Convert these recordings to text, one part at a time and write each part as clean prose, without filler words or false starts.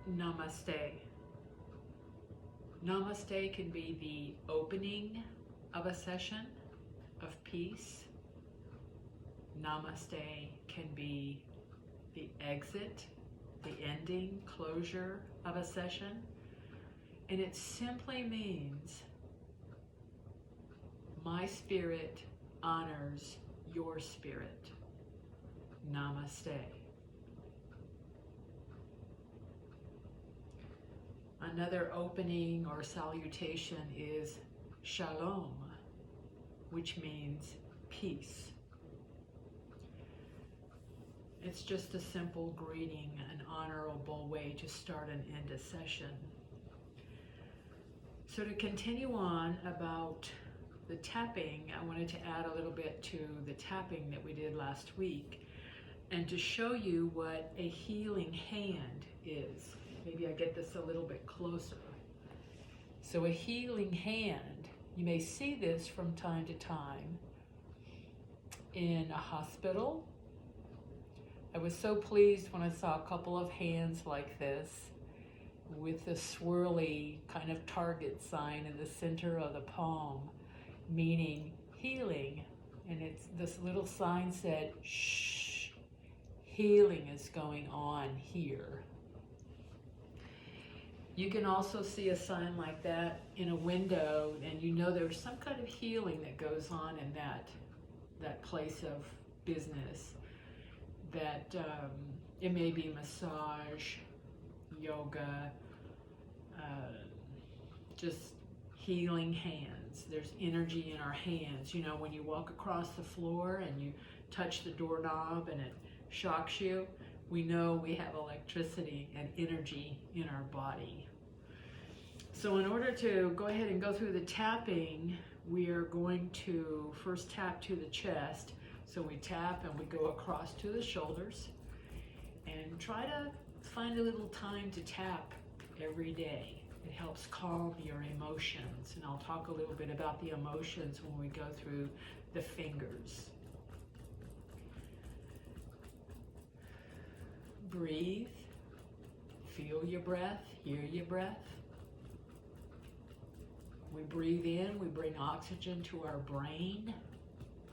Namaste. Namaste can be the opening of a session of peace. Namaste can be the exit, the ending, closure of a session. And it simply means my spirit honors your spirit. Namaste. Another opening or salutation is Shalom, which means peace. It's just a simple greeting, an honorable way to start and end a session. So to continue on about the tapping, I wanted to add a little bit to the tapping that we did last week and to show you what a healing hand is. Maybe I get this a little bit closer. So a healing hand, you may see this from time to time in a hospital. I was so pleased when I saw a couple of hands like this with the swirly kind of target sign in the center of the palm, meaning healing. And it's this little sign said, shh, healing is going on here. You can also see a sign like that in a window, and you know there's some kind of healing that goes on in that place of business. That it may be massage, yoga, just healing hands. There's energy in our hands. You know, when you walk across the floor and you touch the doorknob and it shocks you, we know we have electricity and energy in our body. So in order to go ahead and go through the tapping, we are going to first tap to the chest. So we tap and we go across to the shoulders and try to find a little time to tap every day. It helps calm your emotions, and I'll talk a little bit about the emotions when we go through the fingers. Breathe, feel your breath, hear your breath. We breathe in, we bring oxygen to our brain,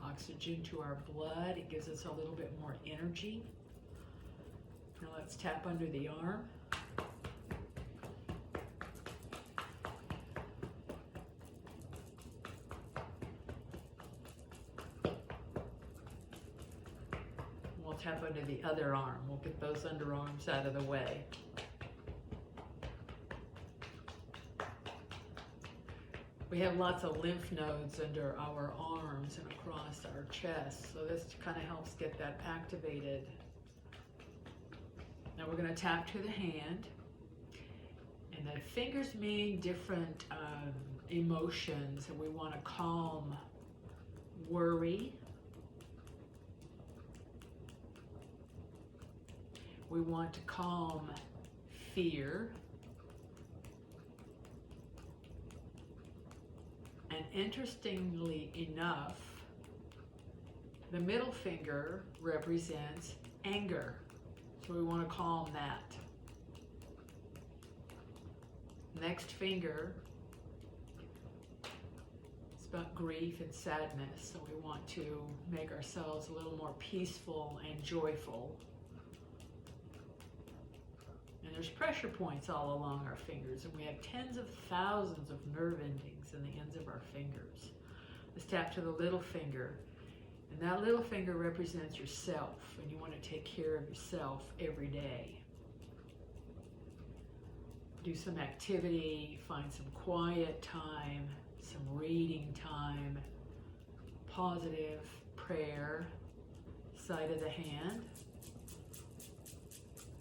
oxygen to our blood. It gives us a little bit more energy. Now let's tap under the arm. We'll tap under the other arm. We'll get those underarms out of the way. We have lots of lymph nodes under our arms and across our chest, so this kind of helps get that activated. Now we're going to tap to the hand, and the fingers mean different emotions, and we want to calm worry. We want to calm fear. And interestingly enough, the middle finger represents anger. So we want to calm that. Next finger is about grief and sadness. So we want to make ourselves a little more peaceful and joyful. And there's pressure points all along our fingers, and we have tens of thousands of nerve endings in the ends of our fingers. Let's tap to the little finger, and that little finger represents yourself, and you want to take care of yourself every day. Do some activity, find some quiet time, some reading time, positive prayer, side of the hand.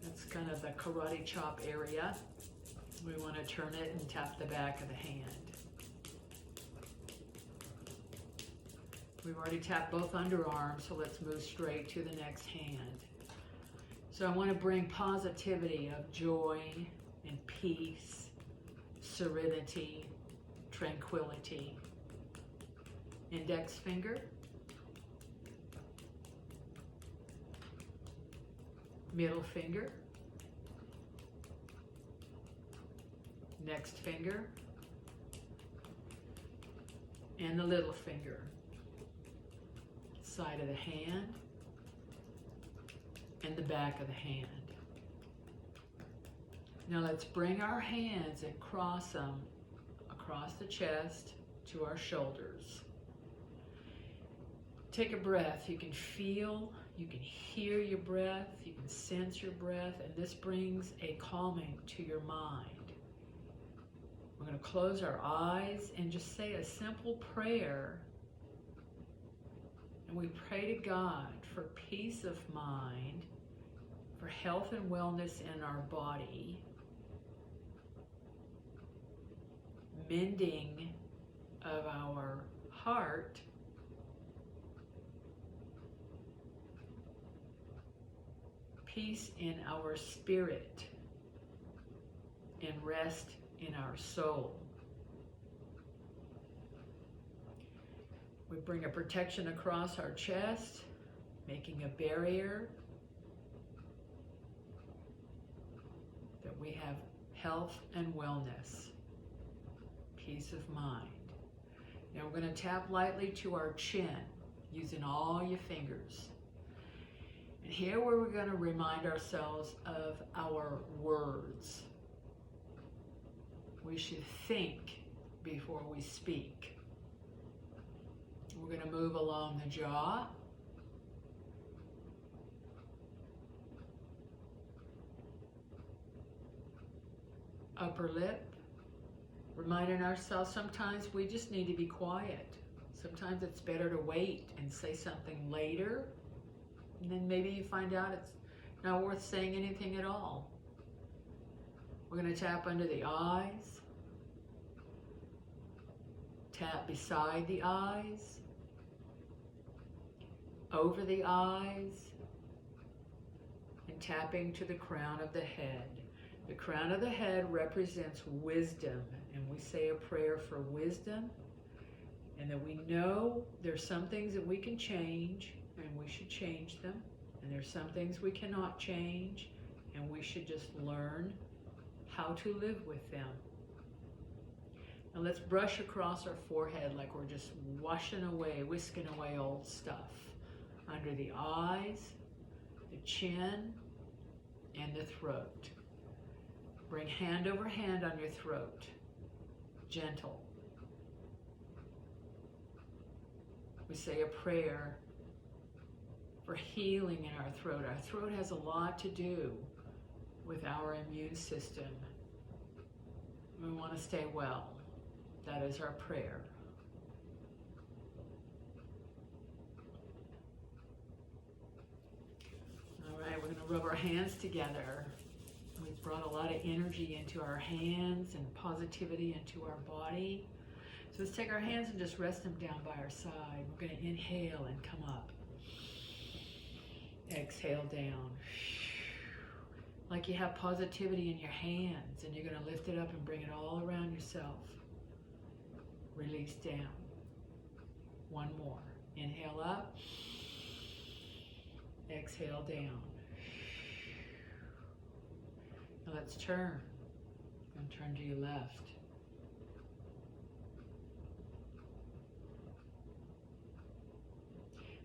That's kind of the karate chop area. We want to turn it and tap the back of the hand. We've already tapped both underarms, so let's move straight to the next hand. So I want to bring positivity of joy and peace, serenity, tranquility. Index finger. Middle finger. next finger, and the little finger, side of the hand, and the back of the hand. Now let's bring our hands and cross them across the chest to our shoulders. Take a breath. You can feel, you can hear your breath, you can sense your breath, and this brings a calming to your mind. We're going to close our eyes and just say a simple prayer. And we pray to God for peace of mind, for health and wellness in our body, mending of our heart, peace in our spirit, and rest in our soul. We bring a protection across our chest, making a barrier that we have health and wellness, peace of mind. Now we're going to tap lightly to our chin using all your fingers. And here we're going to remind ourselves of our words. We should think before we speak. We're going to move along the jaw, upper lip, reminding ourselves sometimes we just need to be quiet. Sometimes it's better to wait and say something later, and then maybe you find out it's not worth saying anything at all. We're going to tap under the eyes, tap beside the eyes, over the eyes, and tapping to the crown of the head. The crown of the head represents wisdom, and we say a prayer for wisdom, and that we know there's some things that we can change, and we should change them, and there's some things we cannot change, and we should just learn how to live with them. Now let's brush across our forehead like we're just washing away, whisking away old stuff. Under the eyes, the chin, and the throat. Bring hand over hand on your throat. Gentle. We say a prayer for healing in our throat. Our throat has a lot to do with our immune system. We want to stay well. That is our prayer. All right, we're going to rub our hands together. We've brought a lot of energy into our hands and positivity into our body. So let's take our hands and just rest them down by our side. We're going to inhale and come up. Exhale down. Like you have positivity in your hands, and you're going to lift it up and bring it all around yourself. Release down. One more. Inhale up. Exhale down. Now let's turn. And turn to your left.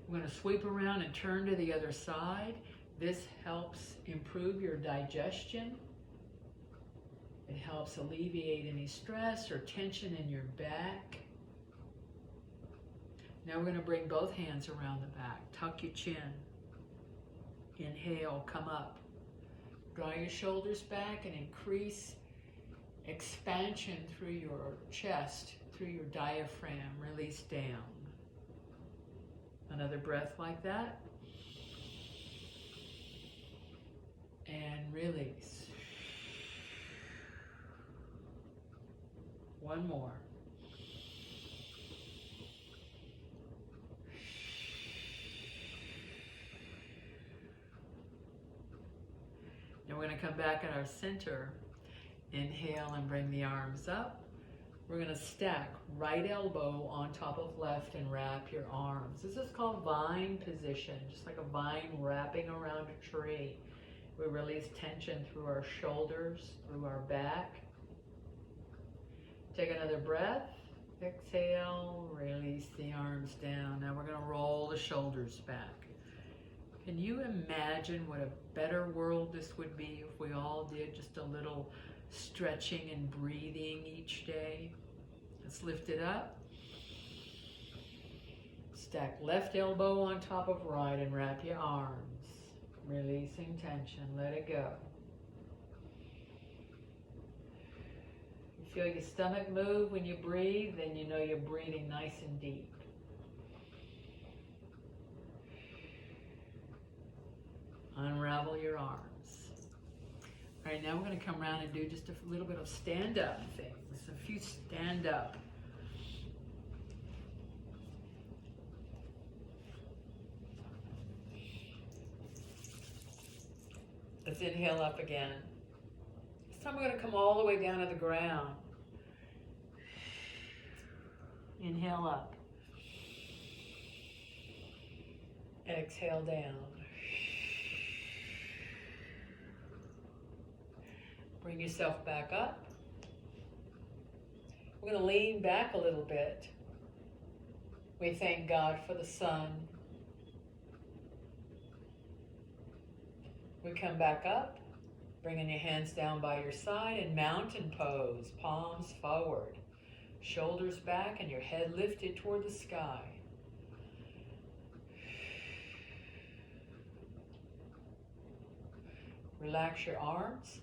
We're going to sweep around and turn to the other side. This helps improve your digestion. It helps alleviate any stress or tension in your back. Now we're going to bring both hands around the back. Tuck your chin. Inhale, come up. Draw your shoulders back and increase expansion through your chest, through your diaphragm. Release down. Another breath like that. And release. One more. Now we're going to come back at our center. Inhale and bring the arms up. We're going to stack right elbow on top of left and wrap your arms. This is called vine position, just like a vine wrapping around a tree. We release tension through our shoulders, through our back. Take another breath. Exhale, release the arms down. Now we're going to roll the shoulders back. Can you imagine what a better world this would be if we all did just a little stretching and breathing each day? Let's lift it up. Stack left elbow on top of right and wrap your arms. Releasing tension, let it go. You feel your stomach move when you breathe, then you know you're breathing nice and deep. Unravel your arms. All right, now we're going to come around and do just a little bit of stand-up things. A few stand-up. Let's inhale up again. This time we're going to come all the way down to the ground. Inhale up. Exhale down. Bring yourself back up. We're going to lean back a little bit. We thank God for the sun. We come back up, bringing your hands down by your side in mountain pose, palms forward, shoulders back and your head lifted toward the sky. Relax your arms.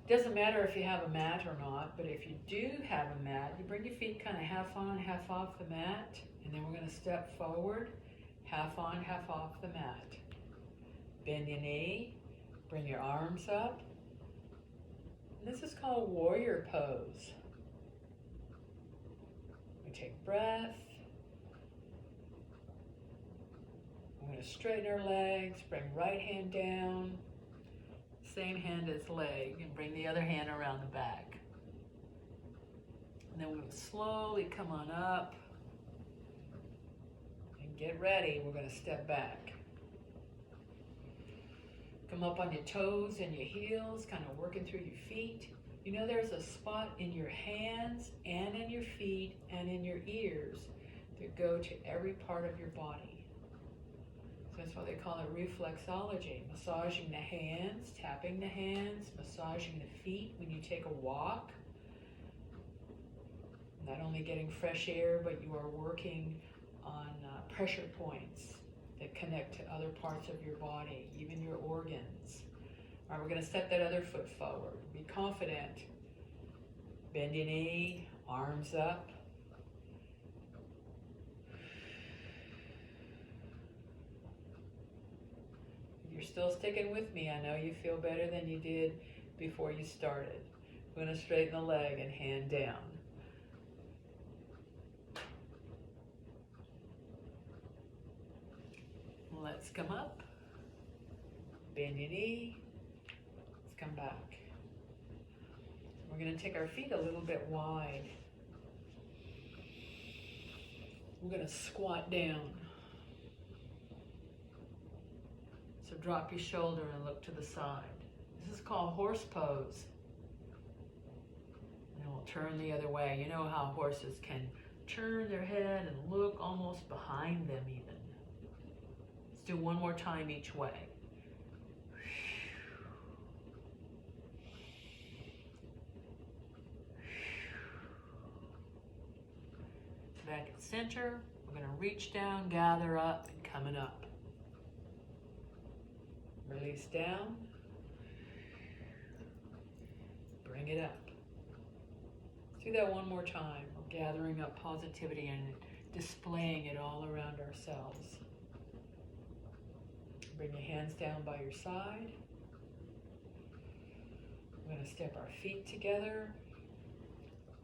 Doesn't matter if you have a mat or not, but if you do have a mat, you bring your feet kind of half on, half off the mat, and then we're going to step forward, half on, half off the mat. Bend your knee, bring your arms up. And this is called warrior pose. We take breath. We're going to straighten our legs, bring right hand down, same hand as leg, and bring the other hand around the back. And then we'll slowly come on up and get ready. We're going to step back. Come up on your toes and your heels, kind of working through your feet. You know there's a spot in your hands and in your feet and in your ears that go to every part of your body. So that's why they call it reflexology. Massaging the hands, tapping the hands, massaging the feet when you take a walk. Not only getting fresh air, but you are working on pressure points that connect to other parts of your body, even your organs. All right, we're going to step that other foot forward. Be confident. Bend your knee, arms up. If you're still sticking with me, I know you feel better than you did before you started. We're going to straighten the leg and hand down. Let's come up, bend your knee, let's come back. We're going to take our feet a little bit wide. We're going to squat down. So drop your shoulder and look to the side. This is called horse pose. And we'll turn the other way. You know how horses can turn their head and look almost behind them even. Do one more time each way. Back at center, we're going to reach down, gather up, and coming up. Release down. Bring it up. Let's do that one more time. We're gathering up positivity and displaying it all around ourselves. Bring your hands down by your side. We're going to step our feet together,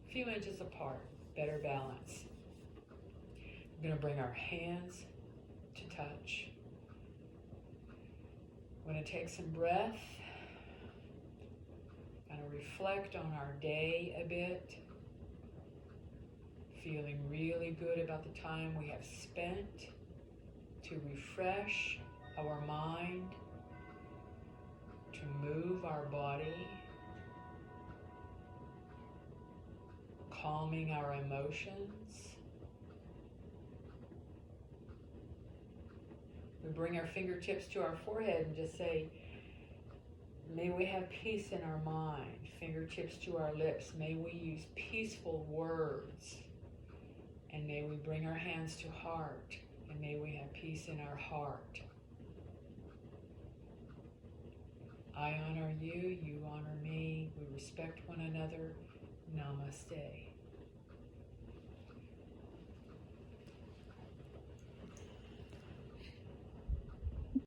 a few inches apart, better balance. We're going to bring our hands to touch. We're going to take some breath, kind of reflect on our day a bit, feeling really good about the time we have spent to refresh our mind, to move our body, calming our emotions. We bring our fingertips to our forehead and just say, may we have peace in our mind. Fingertips to our lips. May we use peaceful words. And may we bring our hands to heart. And may we have peace in our heart. I honor you, you honor me. We respect one another. Namaste.